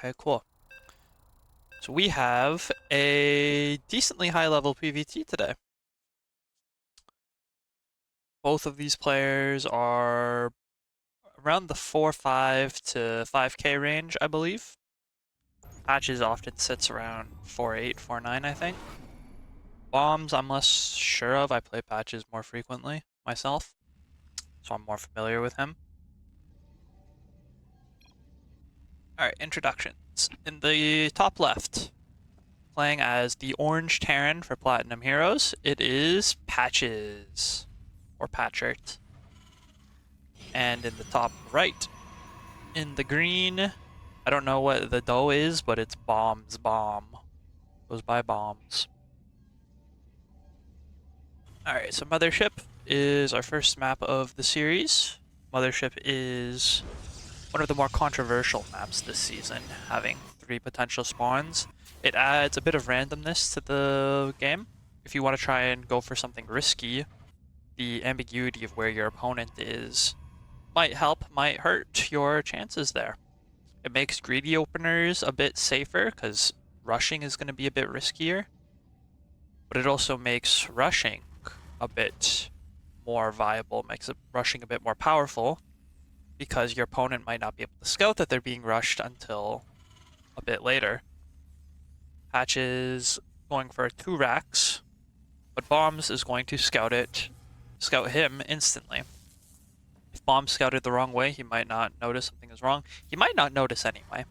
Okay, cool. So we have a decently high level PvT today. Both of these players are around the 4.5 to 5k range, I believe. Patches often sits around 4.8, 4.9, I think. Bombs, I'm less sure of. I play Patches more frequently myself, so I'm more familiar with him. Alright, introductions. In the top left, playing as the Orange Terran for Platinum Heroes, it is Patches, or Patchert. And in the top right, in the green, I don't know what the dough is, but it's BaumesBaum. Goes by Bombs. Alright, so Mothership is our first map of the series. Mothership is one of the more controversial maps this season, having 3 potential spawns. It adds a bit of randomness to the game. If you want to try and go for something risky, the ambiguity of where your opponent is might help, might hurt your chances there. It makes greedy openers a bit safer because rushing is going to be a bit riskier, but it also makes rushing a bit more viable, makes rushing a bit more powerful because your opponent might not be able to scout that they're being rushed until a bit later. Patch is going for 2 racks, but Bombs is going to scout him instantly. If Bombs scouted the wrong way, he might not notice something is wrong. He might not notice anyway.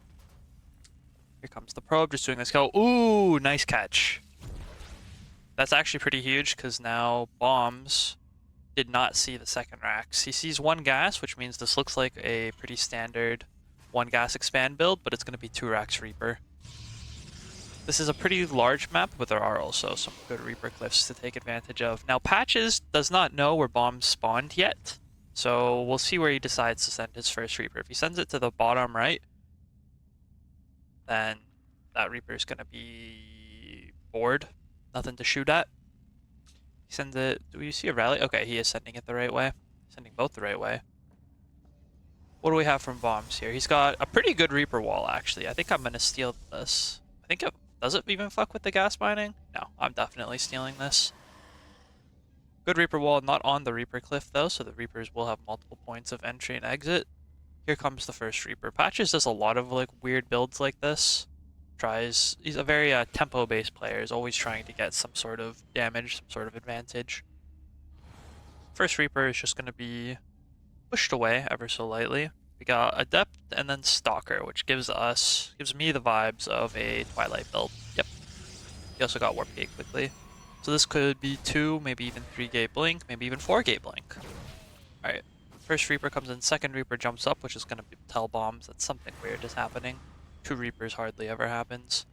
Here comes the probe, just doing this go. Ooh, nice catch. That's actually pretty huge because now Bombs did not see the second racks. He sees 1 gas, which means this looks like a pretty standard 1 gas expand build, but it's going to be 2 racks Reaper. This is a pretty large map, but there are also some good Reaper cliffs to take advantage of. Now, Patches does not know where Bombs spawned yet, so we'll see where he decides to send his first Reaper. If he sends it to the bottom right, then that Reaper is going to be bored. Nothing to shoot at. He sends it... Do we see a rally? Okay, he is sending it the right way. Sending both the right way. What do we have from Bombs here? He's got a pretty good Reaper wall, actually. I think I'm going to steal this. I think it... Does it even fuck with the gas mining? No, I'm definitely stealing this. Good Reaper wall, not on the Reaper cliff though, so the Reapers will have multiple points of entry and exit. Here comes the first Reaper. Patches does a lot of like weird builds like this. He's a very tempo-based player, is always trying to get some sort of damage, some sort of advantage. First Reaper is just going to be pushed away ever so lightly. We got Adept and then Stalker, which gives me the vibes of a Twilight build. Yep. He also got Warp Gate quickly. So this could be 2, maybe even 3 gate blink, maybe even 4 gate blink. Alright. First Reaper comes in, second Reaper jumps up, which is going to tell Bombs that something weird is happening. 2 Reapers hardly ever happens.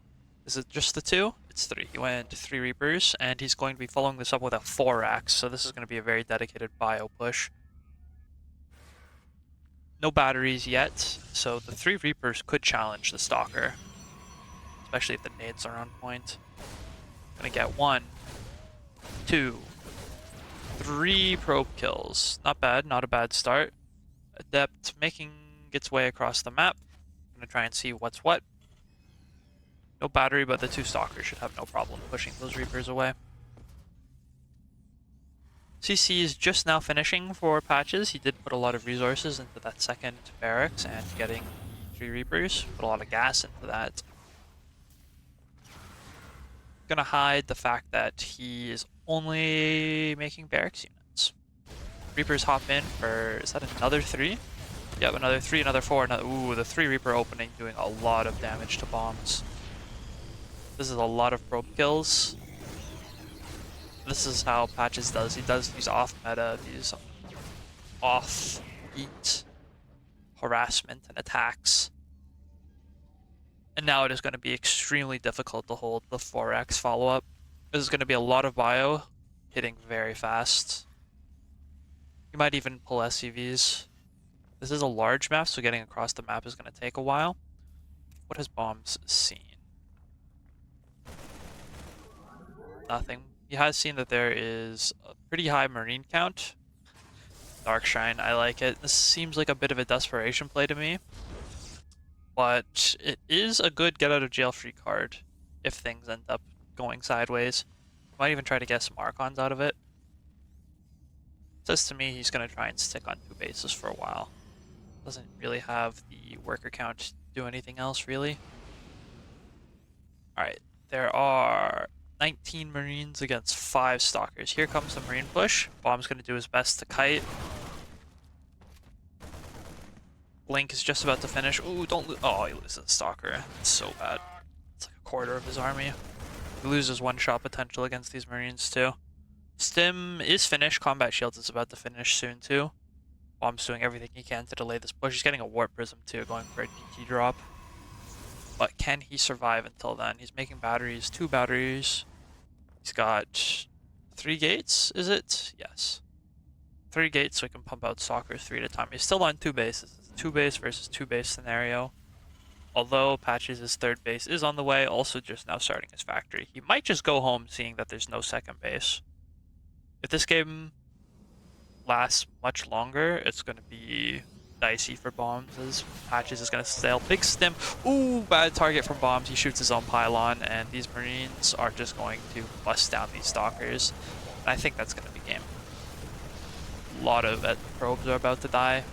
Is it just the 2? It's 3. He went 3 Reapers, and he's going to be following this up with a 4 axe, so this is going to be a very dedicated bio push. No batteries yet, so the 3 Reapers could challenge the Stalker. Especially if the nades are on point. Gonna get 1, 2, 3 probe kills. Not bad, not a bad start. Adept making its way across the map. Gonna try and see what's what. No battery, but the 2 Stalkers should have no problem pushing those Reapers away. CC is just now finishing for Patches. He did put a lot of resources into that second barracks and getting 3 Reapers. Put a lot of gas into that. Gonna hide the fact that he is only making barracks units. Reapers hop in for, is that another 3? Yep, another 3, another 4, another, ooh, the 3 Reaper opening doing a lot of damage to Bombs. This is a lot of probe kills. This is how Patches does. He does these off-meta, these off-beat harassment and attacks. And now it is going to be extremely difficult to hold the 4x follow-up. This is going to be a lot of bio, hitting very fast. You might even pull SCVs. This is a large map, so getting across the map is going to take a while. What has Bombs seen? Nothing. He has seen that there is a pretty high marine count. Dark Shine, I like it. This seems like a bit of a desperation play to me. but it is a good get out of jail free card if things end up going sideways. Might even try to get some Archons out of it. Says to me he's going to try and stick on 2 bases for a while. Doesn't really have the worker count to do anything else, really. Alright, there are 19 Marines against 5 Stalkers. Here comes the Marine push. Baum's going to do his best to kite. Link is just about to finish. Ooh, don't lose. Oh, he loses the Stalker. It's so bad. It's like a quarter of his army. He loses 1-shot potential against these Marines, too. Stim is finished. Combat Shields is about to finish soon, too. Baum's doing everything he can to delay this push. He's getting a Warp Prism, too, going for a DT drop. But can he survive until then? He's making batteries, 2 batteries. He's got 3 gates, is it? Yes. 3 gates so he can pump out Stalkers 3 at a time. He's still on 2 bases. It's a 2 base versus 2 base scenario. Although Patches' 3rd base is on the way, also just now starting his factory. He might just go home seeing that there's no 2nd base. If this game lasts much longer, it's going to be dicey for Baumes, as Patches is going to sail. Big stim. Ooh, bad target from Baumes. He shoots his own pylon, and these Marines are just going to bust down these Stalkers. And I think that's going to be game. A lot of probes are about to die.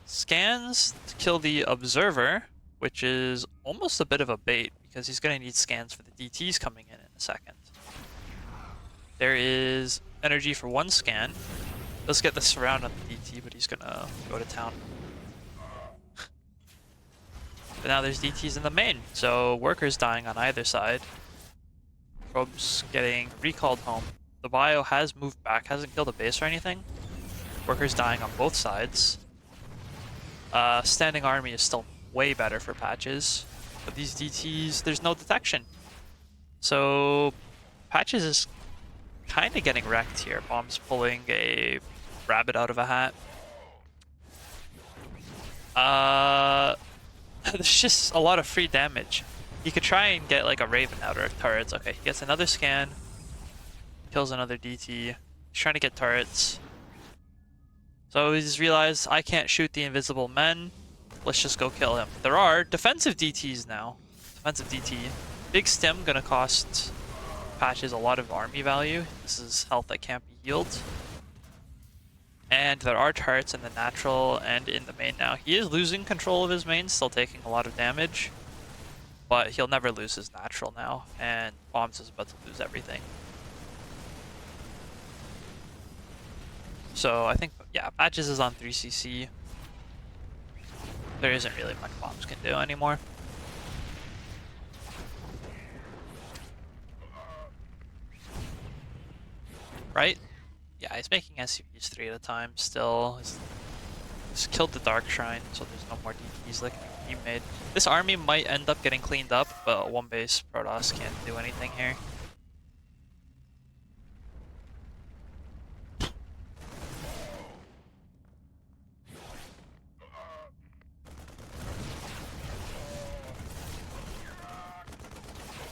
Scans to kill the Observer, which is almost a bit of a bait, because he's going to need scans for the DTs coming in a second. There is energy for 1 scan. Let's get the surround on the DT, but he's going to go to town. But now there's DTs in the main, so workers dying on either side. Probes getting recalled home. The bio has moved back, hasn't killed a base or anything. Workers dying on both sides. Standing army is still way better for Patches, but these DTs, there's no detection. So Patches is kind of getting wrecked here. Baum's pulling a rabbit out of a hat. There's just a lot of free damage. He could try and get like a Raven out or turrets. Okay, he gets another scan. Kills another DT. He's trying to get turrets. So he's realized, I can't shoot the invisible men. Let's just go kill him. There are defensive DTs now. Defensive DT. Big stim gonna cost Patches a lot of army value. This is health that can't be healed. And there are turrets in the natural and in the main now. He is losing control of his main, still taking a lot of damage. But he'll never lose his natural now. And Baum's is about to lose everything. So I think, yeah, Patches is on 3cc. There isn't really much Baum's can do anymore. Right? Yeah, he's making SCVs 3 at a time still. He's killed the Dark Shrine, so there's no more DTs that can be made. This army might end up getting cleaned up, but 1 base Protoss can't do anything here.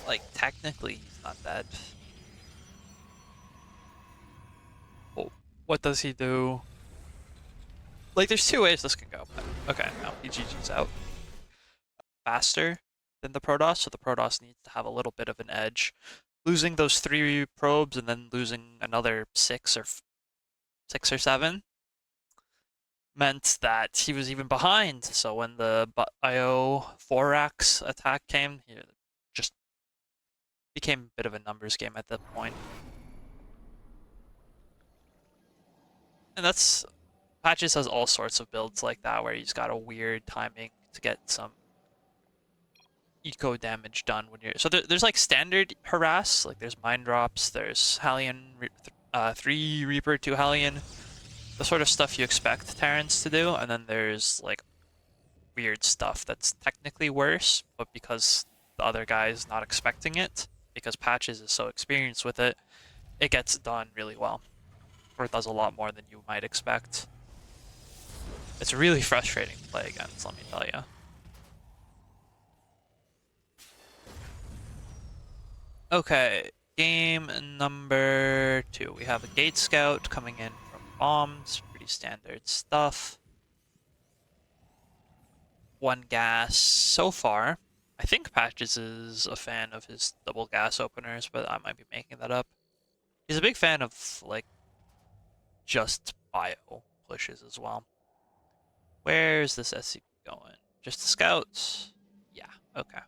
Like, technically, he's not dead. Oh, what does he do? Like, there's 2 ways this can go. But okay, now he GG's out. Faster than the Protoss, so the Protoss needs to have a little bit of an edge. Losing those 3 probes and then losing another 6 or 7 meant that he was even behind. So when the IO 4-Rax attack came, he just became a bit of a numbers game at that point. And that's... Patches has all sorts of builds like that where he's got a weird timing to get some eco damage done when you're... So there's like standard harass, like there's mine drops, there's Hellion, 3 Reaper, 2 Hellion, the sort of stuff you expect Terrans to do, and then there's like weird stuff that's technically worse, but because the other guy's not expecting it, because Patches is so experienced with it, it gets done really well. Or it does a lot more than you might expect. It's really frustrating to play against, let me tell you. Okay, game number 2. We have a Gate Scout coming in from Baum's, pretty standard stuff. One gas so far. I think Patches is a fan of his double gas openers, but I might be making that up. He's a big fan of, like, just bio pushes as well. Where's this SCV going? Just the scouts? Yeah, okay.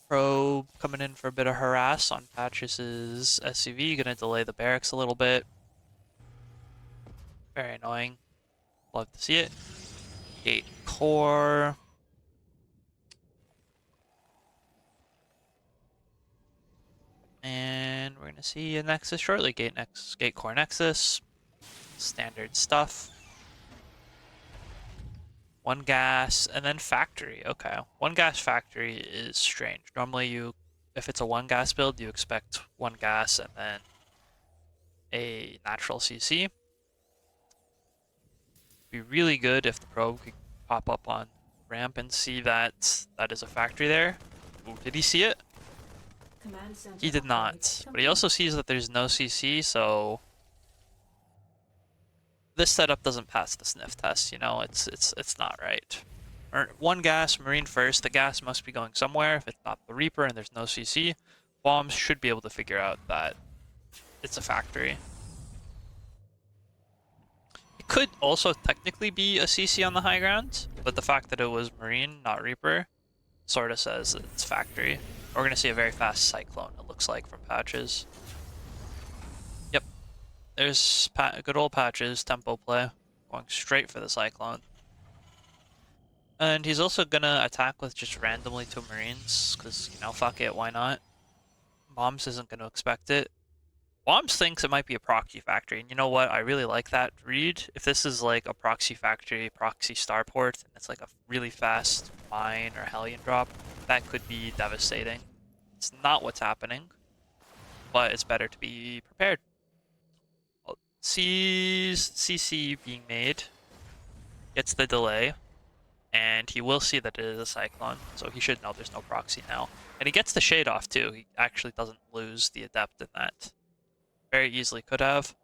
Probe coming in for a bit of harass on Patches' SCV. Gonna delay the barracks a little bit. Very annoying. Love to see it. Gate core. And we're gonna see a Nexus shortly. Gate core Nexus. Standard stuff. One gas and then factory. Okay. One gas factory is strange. Normally if it's a one gas build, you expect one gas and then a natural CC. Be really good if the probe could pop up on ramp and see that that is a factory there. Ooh, did he see it? He did not, but he also sees that there's no CC, so this setup doesn't pass the sniff test. You know, it's not right. One gas, Marine first. The gas must be going somewhere. If it's not the Reaper and there's no CC, Bombs should be able to figure out that it's a factory. It could also technically be a CC on the high ground, but the fact that it was Marine, not Reaper, sort of says it's factory. We're going to see a very fast Cyclone, it looks like, from Patches. Yep. There's good old Patches, tempo play, going straight for the Cyclone. And he's also going to attack with just randomly two Marines, because, you know, fuck it, why not? Bombs isn't going to expect it. Bombs thinks it might be a proxy factory, and you know what? I really like that read. If this is like a proxy factory, proxy starport, and it's like a really fast mine or Hellion drop, that could be devastating. It's not what's happening, but it's better to be prepared. Sees CC being made, gets the delay, and he will see that it is a Cyclone, so he should know there's no proxy now. And he gets the shade off too. He actually doesn't lose the adept in that. Very easily could have.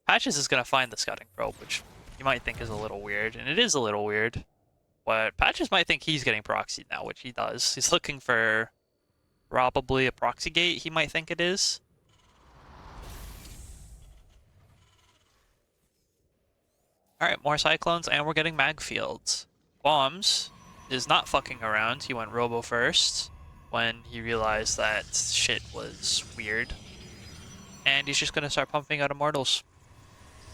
Patches is going to find the scouting probe, which you might think is a little weird, and it is a little weird. But Patches might think he's getting proxied now, which he does. He's looking for probably a proxy gate, he might think it is. Alright, more Cyclones, and we're getting mag fields. Bombs is not fucking around. He went Robo first when he realized that shit was weird. And he's just going to start pumping out Immortals.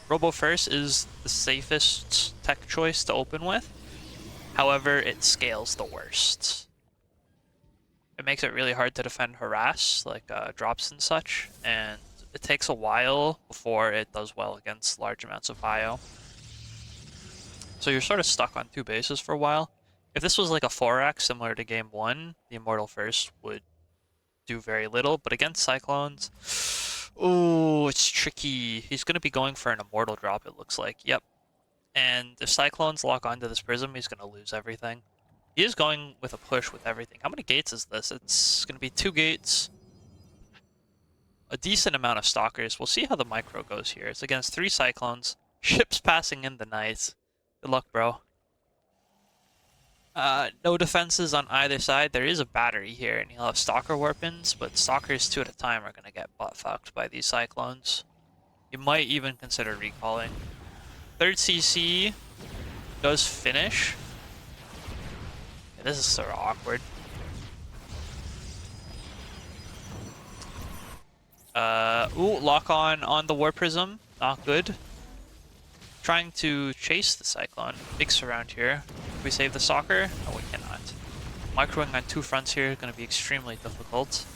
Robo first is the safest tech choice to open with. However, it scales the worst. It makes it really hard to defend harass, like drops and such, and it takes a while before it does well against large amounts of bio. So you're sort of stuck on two bases for a while. If this was like a 4X similar to game 1, the Immortal first would do very little, but against Cyclones, ooh, it's tricky. He's going to be going for an Immortal drop, it looks like. Yep. And if Cyclones lock onto this Prism, he's going to lose everything. He is going with a push with everything. How many gates is this? It's going to be 2 gates. A decent amount of Stalkers. We'll see how the micro goes here. It's against 3 Cyclones. Ships passing in the night. Good luck, bro. No defenses on either side. There is a battery here, and he'll have Stalker weapons, but Stalkers 2 at a time are going to get butt-fucked by these Cyclones. You might even consider recalling. 3rd CC does finish. Yeah, this is sort of awkward. Ooh, lock on the War Prism. Not good. Trying to chase the Cyclone. Big surround here. Can we save the Stalker? No, we cannot. Microing on 2 fronts here is going to be extremely difficult.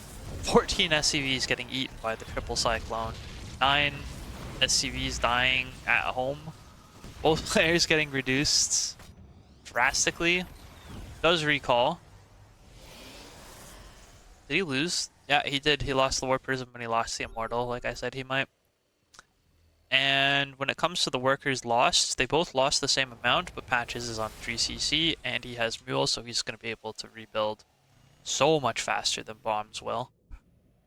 14 SCVs getting eaten by the triple Cyclone. 9 SCVs dying at home. Both players getting reduced drastically. Does recall. Did he lose? Yeah, he did. He lost the War Prism and he lost the Immortal, like I said he might. And when it comes to the workers lost, they both lost the same amount, but Patches is on 3cc and he has Mule, so he's going to be able to rebuild so much faster than Bombs will.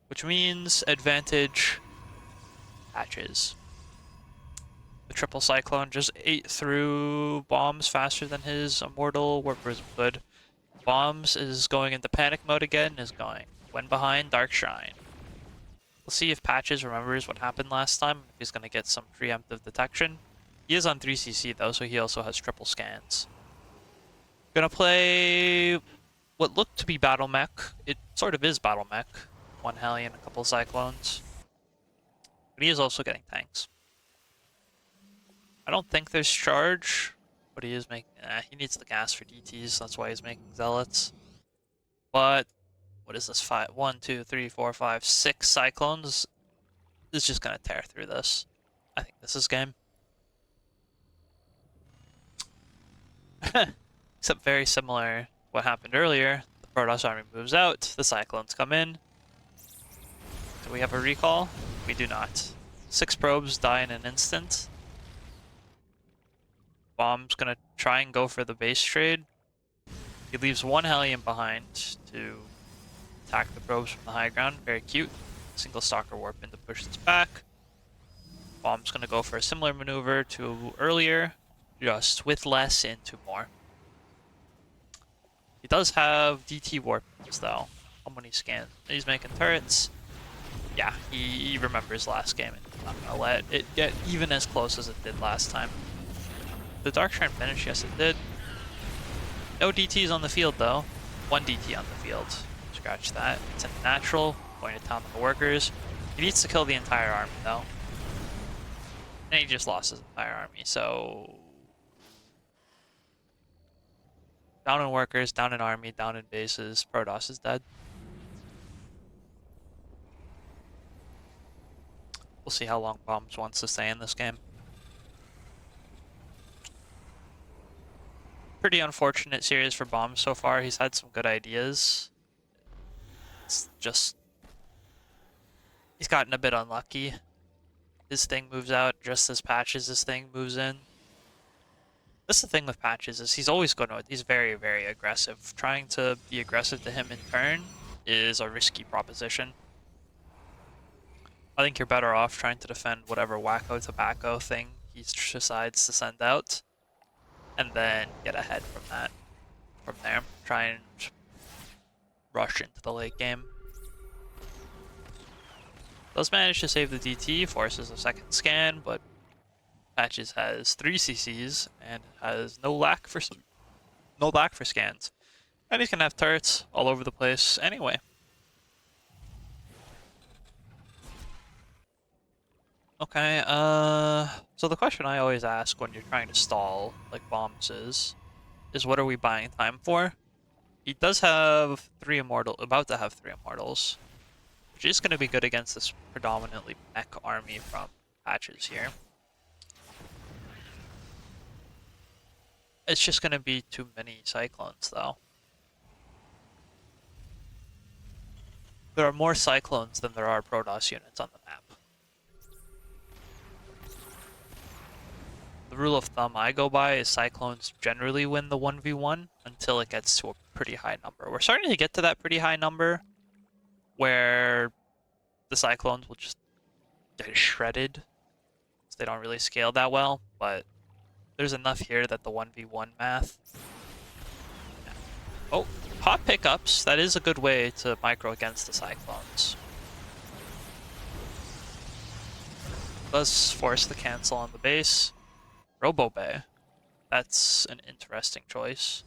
Which means advantage Patches. The triple cyclone just ate through bombs faster than his immortal warp prism could. Bombs is going into panic mode again, is going when behind Dark Shrine. We'll see if Patches remembers what happened last time, if he's going to get some preemptive detection. He is on 3cc though, so he also has triple scans. Gonna play what looked to be Battle Mech. It sort of is Battle Mech. One Hellion, a couple Cyclones. But he is also getting tanks. I don't think there's charge, but he is making... he needs the gas for DTs, that's why he's making Zealots. But, what is this? 1, 2, 3, 4, 5, 6 Cyclones is just gonna tear through this. I think this is game. Except very similar to what happened earlier. The Protoss army moves out, the Cyclones come in. Do we have a recall? We do not. 6 probes die in an instant. Bomb's gonna try and go for the base trade. He leaves 1 Hellion behind to attack the probes from the high ground. Very cute. Single Stalker Warp in to push this back. Bomb's gonna go for a similar maneuver to earlier, just with less into more. He does have DT warps though. How many scans? He's making turrets. Yeah, he remembers last game and he's not gonna let it get even as close as it did last time. The Dark Shrine finish, yes it did. No DTs on the field though. 1 DT on the field. Scratch that. It's a natural, going to town with the workers. He needs to kill the entire army though. And he just lost his entire army, so... Down in workers, down in army, down in bases. Protoss is dead. We'll see how long Bombs wants to stay in this game. Pretty unfortunate series for Bombs so far. He's had some good ideas. It's just... he's gotten a bit unlucky. His thing moves out just as Patches' thing moves in. That's the thing with Patches, is he's always going to... he's very, very aggressive. Trying to be aggressive to him in turn is a risky proposition. I think you're better off trying to defend whatever wacko tobacco thing he decides to send out. And then get ahead from that. From there. Try and rush into the late game. Does manage to save the DT, forces a second scan, but Patches has 3 CCs and has no lack for scans. And he's gonna have turrets all over the place anyway. Okay, so the question I always ask when you're trying to stall, like Bombs is what are we buying time for? He does have 3 about to have 3 Immortals, which is going to be good against this predominantly mech army from Patches here. It's just going to be too many Cyclones, though. There are more Cyclones than there are Protoss units on the map. The rule of thumb I go by is Cyclones generally win the 1v1 until it gets to a pretty high number. We're starting to get to that pretty high number where the Cyclones will just get shredded. So they don't really scale that well, but there's enough here that the 1v1 math... yeah. Oh, hot pickups. That is a good way to micro against the Cyclones. Does force the cancel on the base. Robo Bay. That's an interesting choice.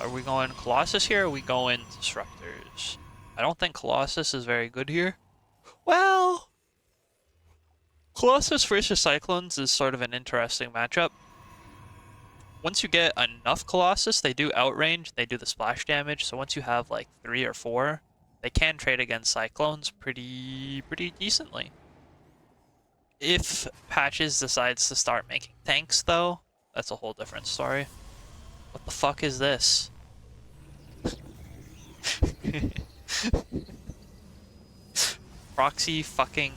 Are we going Colossus here, or are we going Disruptors? I don't think Colossus is very good here. Well... Colossus versus Cyclones is sort of an interesting matchup. Once you get enough Colossus, they do outrange, they do the splash damage, so once you have like 3 or 4, they can trade against Cyclones pretty decently. If Patches decides to start making tanks, though, that's a whole different story. What the fuck is this? Proxy fucking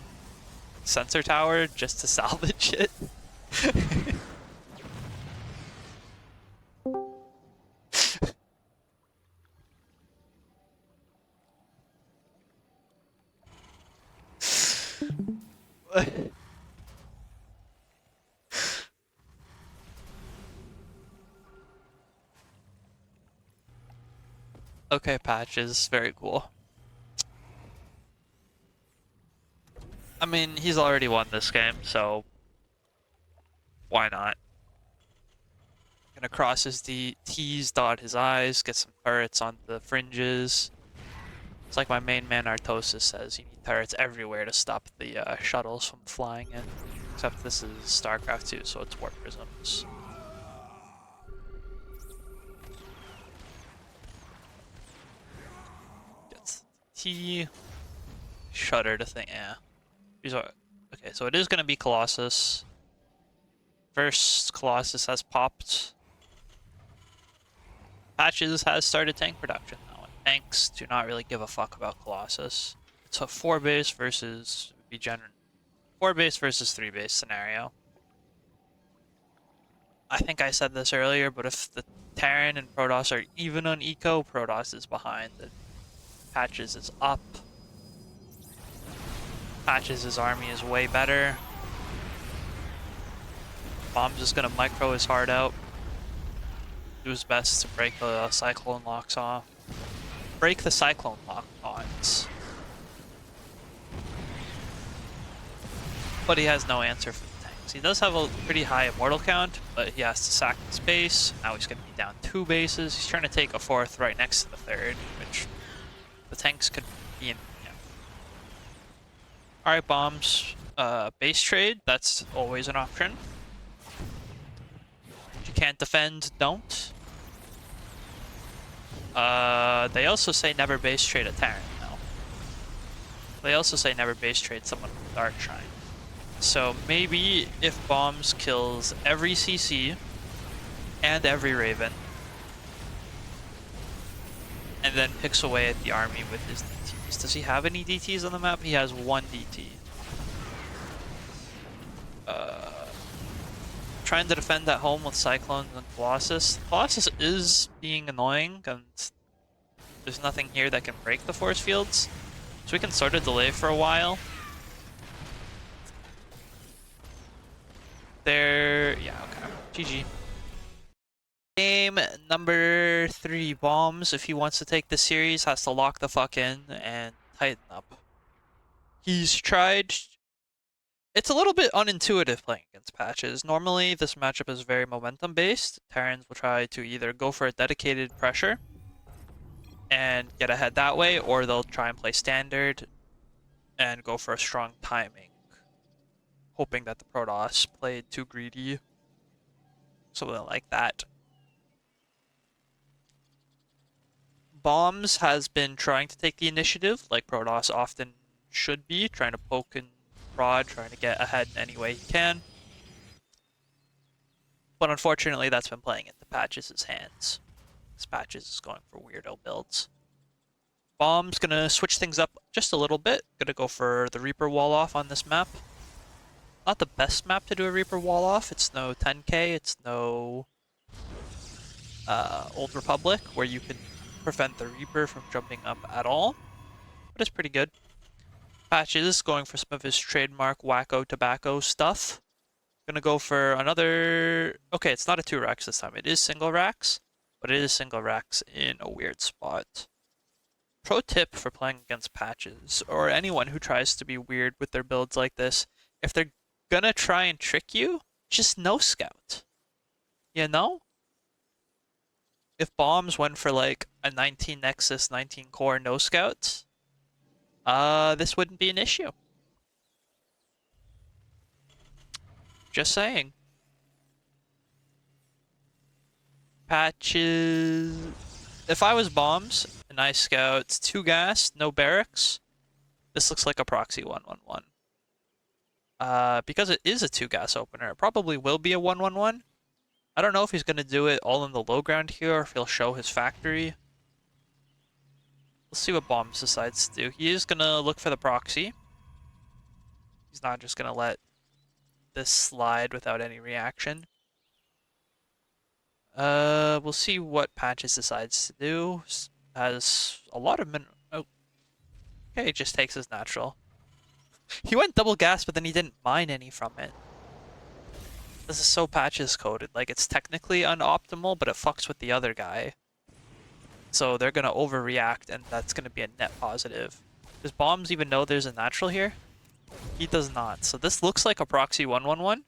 sensor tower just to salvage it? Okay, Patches, very cool. I mean, he's already won this game, so why not? Gonna cross his T's, dot his I's, get some turrets on the fringes. It's like my main man Artosis says, you need turrets everywhere to stop the shuttles from flying in. Except this is StarCraft 2, so it's warp prisms. Gets T, shutter to thing, yeah. Okay, so it is gonna be Colossus. First Colossus has popped. Patches has started tank production now, and tanks do not really give a fuck about Colossus. It's a 4 base versus 4 base versus 3 base scenario. I think I said this earlier, but if the Terran and Protoss are even on eco, Protoss is behind, and Patches is up. Patches' army is way better. Bombs is gonna micro his heart out. Do his best to break the Cyclone locks off. Break the Cyclone locks. But he has no answer for the tanks. He does have a pretty high immortal count, but he has to sack his base. Now he's gonna be down 2 bases. He's trying to take a 4th right next to the 3rd, which the tanks could be in. Yeah. Alright, bombs. Base trade, that's always an option. If you can't defend, don't. They also say never base trade a Terran, though. They also say never base trade someone with Dark Shrine. So maybe if Bombs kills every CC and every Raven, and then picks away at the army with his DTs. Does he have any DTs on the map? He has 1 DT. Trying to defend at home with Cyclones and Colossus. Colossus is being annoying, and there's nothing here that can break the force fields. So we can sort of delay for a while. Yeah, okay. GG. Game number 3, Bombs, if he wants to take the series, has to lock the fuck in and tighten up. He's tried. It's a little bit unintuitive playing against Patches. Normally, this matchup is very momentum-based. Terrans will try to either go for a dedicated pressure and get ahead that way, or they'll try and play standard and go for a strong timing, hoping that the Protoss played too greedy. Something like that. Bombs has been trying to take the initiative, like Protoss often should be, trying to poke and prod, trying to get ahead in any way he can. But unfortunately, that's been playing into Patches' hands. This Patches is going for weirdo builds. Bomb's gonna switch things up just a little bit. Gonna go for the Reaper wall off on this map. Not the best map to do a Reaper wall off. It's no 10k, it's no Old Republic, where you can prevent the Reaper from jumping up at all. But it's pretty good. Patches going for some of his trademark wacko tobacco stuff. Gonna go for another. Okay, it's not a 2 racks this time. It is single racks, but it is single racks in a weird spot. Pro tip for playing against Patches, or anyone who tries to be weird with their builds like this: if they're gonna try and trick you, just no scout. You know? If Bombs went for like a 19 Nexus, 19 core no scout, this wouldn't be an issue. Just saying. Patches. If I was Bombs and I scout 2 gas, no barracks, this looks like a proxy 1-1-1. Because it is a 2 gas opener, it probably will be a 1-1-1. I don't know if he's going to do it all in the low ground here, or if he'll show his factory. Let's see what Bombs decides to do. He is going to look for the proxy. He's not just going to let this slide without any reaction. We'll see what Patches decides to do. Has a lot of oh. Okay, he just takes his natural. He went double gas, but then he didn't mine any from it. This is so Patches coded. Like, it's technically unoptimal, but it fucks with the other guy. So they're going to overreact, and that's going to be a net positive. Does Bombs even know there's a natural here? He does not. So this looks like a proxy 1-1-1.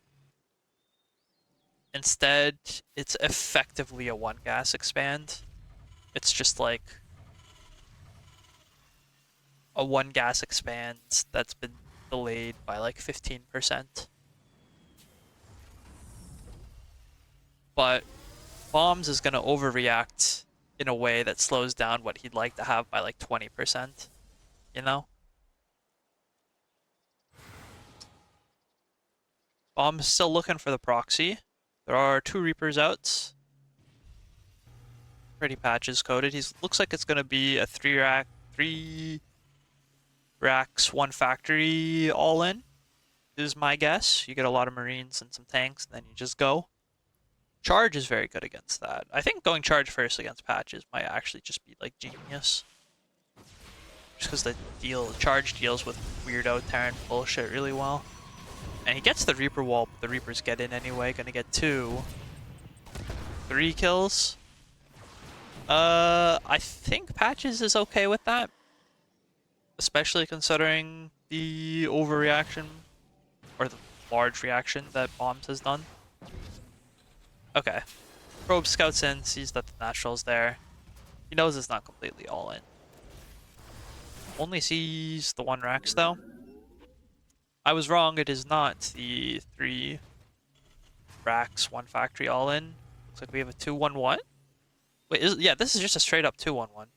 Instead, it's effectively a 1-gas expand. It's just like a 1-gas expand that's been delayed by like 15%. But Bombs is going to overreact in a way that slows down what he'd like to have by like 20%, you know? Bomb's still looking for the proxy. There are 2 Reapers out. Pretty patches coded. He looks like it's going to be a 3 racks, 1 factory all in, is my guess. You get a lot of Marines and some tanks, and then you just go. Charge is very good against that. I think going charge first against patches might actually just be like genius. Just because the charge deals with weirdo Terran bullshit really well. And he gets the Reaper wall, but the Reapers get in anyway. Gonna get 2. 3 kills. I think patches is okay with that. Especially considering the overreaction, or the large reaction that Bombs has done. Okay. Probe scouts in, sees that the natural's there. He knows it's not completely all in. Only sees the 1 racks though. I was wrong, it is not the 3 racks, 1 factory all in. Looks like we have a 2-1-1. Wait, yeah, this is just a straight up 2-1-1.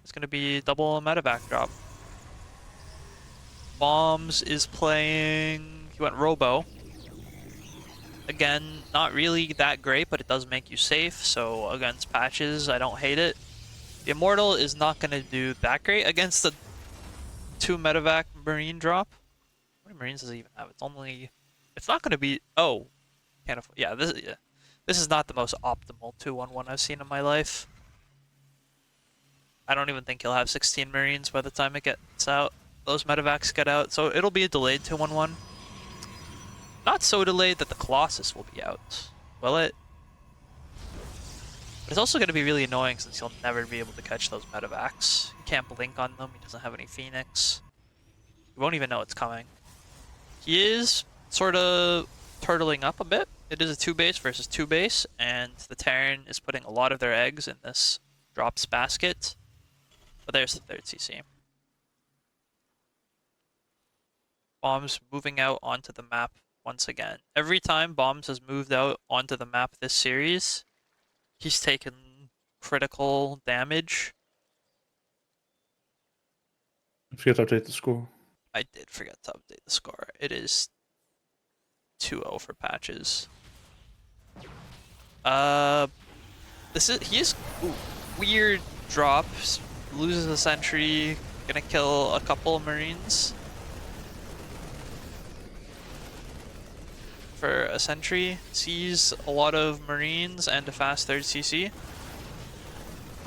It's gonna be double medevac drop. Bombs is playing, he went Robo. Again, not really that great, but it does make you safe, so against patches, I don't hate it. The Immortal is not going to do that great against the 2 medevac Marine drop. How many Marines does it even have? It's not going to be, oh, can't afford, yeah, this is not the most optimal 2-1-1 I've seen in my life. I don't even think he'll have 16 Marines by the time it gets out. Those medevacs get out, so it'll be a delayed 2-1-1. Not so delayed that the Colossus will be out, will it? But it's also going to be really annoying since he'll never be able to catch those medevacs. He can't blink on them, he doesn't have any Phoenix. He won't even know it's coming. He is sort of turtling up a bit. It is a 2 base versus 2 base, and the Terran is putting a lot of their eggs in this drops basket. But there's the 3rd CC. Bombs moving out onto the map once again. Every time Bombs has moved out onto the map this series, he's taken critical damage. I forget to update the score. I did forget to update the score. It is 2-0 for patches. He is weird drops, loses a sentry, gonna kill a couple of Marines. For a sentry, sees a lot of Marines and a fast 3rd CC.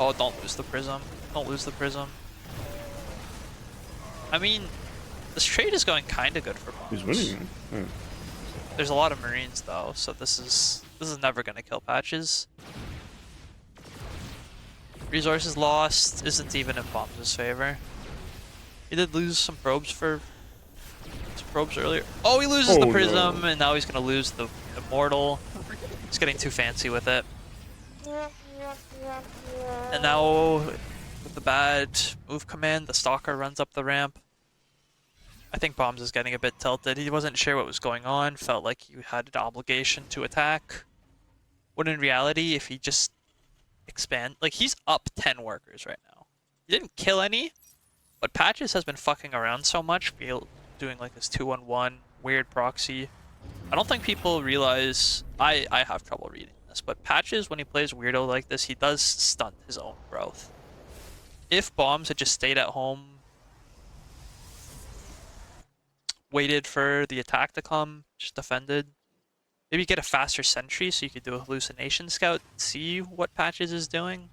Oh, don't lose the Prism. Don't lose the Prism. I mean, this trade is going kind of good for Bombs. He's winning, man. There's a lot of Marines though, so this is never gonna kill patches. Resources lost isn't even in Bombs' favor. He did lose some probes earlier. Oh, he loses the Prism, and now he's gonna lose the Immortal. He's getting too fancy with it. And now, with the bad move command, the Stalker runs up the ramp. I think Bombs is getting a bit tilted. He wasn't sure what was going on, felt like he had an obligation to attack. When in reality, if he just expand, like he's up 10 workers right now. He didn't kill any, but Patches has been fucking around so much, doing like this 2-1-1 weird proxy. I don't think people realize, I have trouble reading this, but Patches, when he plays weirdo like this, he does stunt his own growth. If Bombs had just stayed at home, waited for the attack to come, just defended, maybe get a faster sentry so you could do a hallucination scout, see what Patches is doing.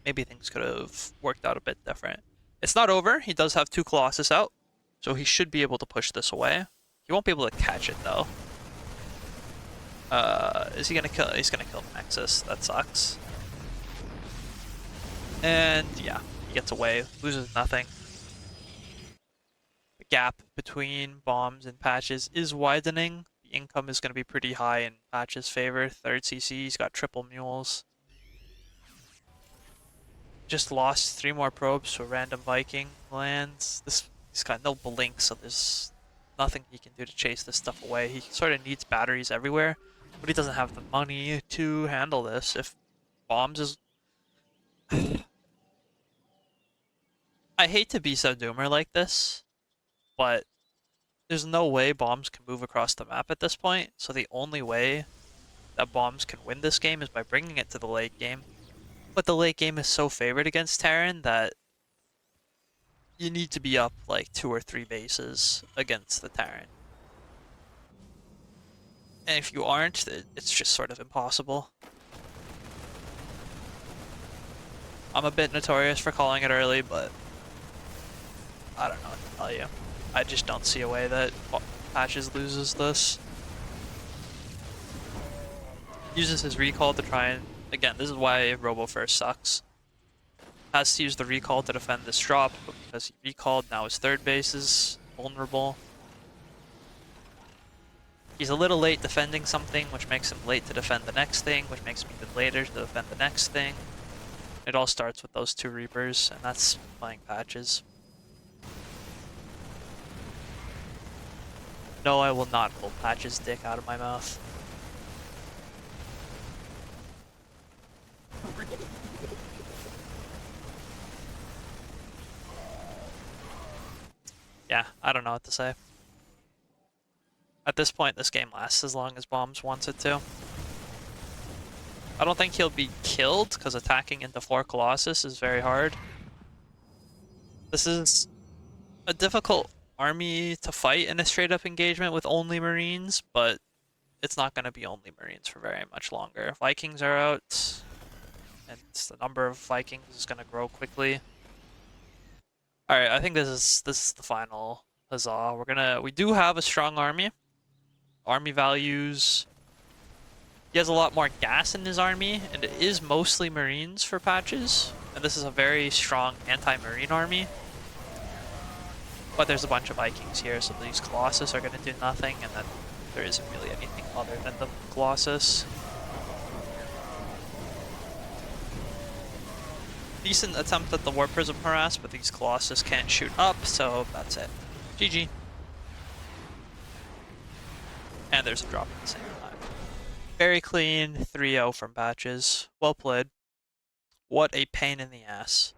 Maybe things could have worked out a bit different. It's not over. He does have 2 Colossus out, so he should be able to push this away. He won't be able to catch it though. Is he gonna kill? He's gonna kill the Nexus. That sucks. And yeah, he gets away, loses nothing. The gap between bombs and patches is widening. The income is gonna be pretty high in patches' favor. Third CC, he's got triple mules. Just lost 3 more probes to a random Viking lands. He's got no blink, so there's nothing he can do to chase this stuff away. He sort of needs batteries everywhere, but he doesn't have the money to handle this. If bombs is... I hate to be so doomer like this, but there's no way bombs can move across the map at this point, so the only way that bombs can win this game is by bringing it to the late game. But the late game is so favored against Terran that you need to be up like 2 or 3 bases against the Terran. And if you aren't, it's just sort of impossible. I'm a bit notorious for calling it early, but I don't know what to tell you. I just don't see a way that Patches loses this. Uses his recall to try and... Again, this is why Robo first sucks. Has to use the recall to defend this drop, but because he recalled, now his third base is vulnerable. He's a little late defending something, which makes him late to defend the next thing, which makes him even later to defend the next thing. It all starts with those 2 Reapers, and that's playing Patches. No, I will not pull Patches' dick out of my mouth. Yeah, I don't know what to say. At this point, this game lasts as long as Bombs wants it to. I don't think he'll be killed, because attacking into 4 Colossus is very hard. This is a difficult army to fight in a straight-up engagement with only Marines, but it's not going to be only Marines for very much longer. Vikings are out, and the number of Vikings is going to grow quickly. Alright, I think this is the final huzzah. We do have a strong army. Army values. He has a lot more gas in his army, and it is mostly Marines for Patches. And this is a very strong anti-Marine army. But there's a bunch of Vikings here, so these Colossus are going to do nothing, and then there isn't really anything other than the Colossus. Decent attempt at the War Prism harass, but these Colossus can't shoot up, so that's it. GG. And there's a drop at the same time. Very clean 3-0 from Patches. Well played. What a pain in the ass.